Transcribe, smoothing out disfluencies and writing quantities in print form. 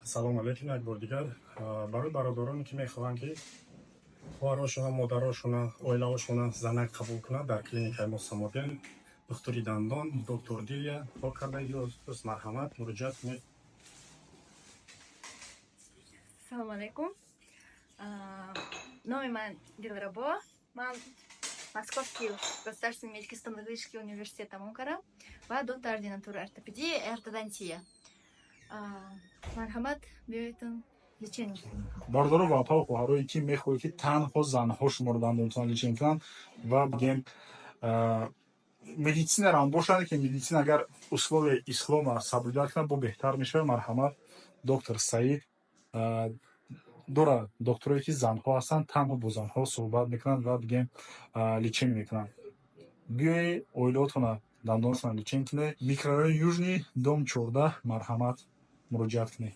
салом алейкум як бор дигар. Барои бародароне ки мехоҳанд ки хоҳарошона, модарошона, оилаошона занак қабул кунад дар клиникаи мо Самобин, духтури дандон, доктор Дилия хол кардаи дӯст марҳамат муроҷиат кунед. Салом алейкум. Номи ман Дилрабо. Ман Московский государственный медико-стоматологический университет тамом кардам ва доктор ординатура ортопедия и ортодонтия. Марҳамат, биёедтон лечение. Бардоро ва апа хоҳарои ки мехоҳед ки танҳо занҳо шуморо дандонатон лечен кунанд ва бигем медицинара ҳам бошад ки медицина агар условияи ислома соблюдат кунад бо беҳтар мешавад. Марҳамат, доктор Саид дора докторое ки занҳо ҳастанд, танҳо бо занҳо суҳбат мекунанд ва бигем лечение мекунанд. Биёе оилаотона дандонатона лечен кунед. Микрорайони Южный, дом 14, марҳамат, муроҷиат кунед.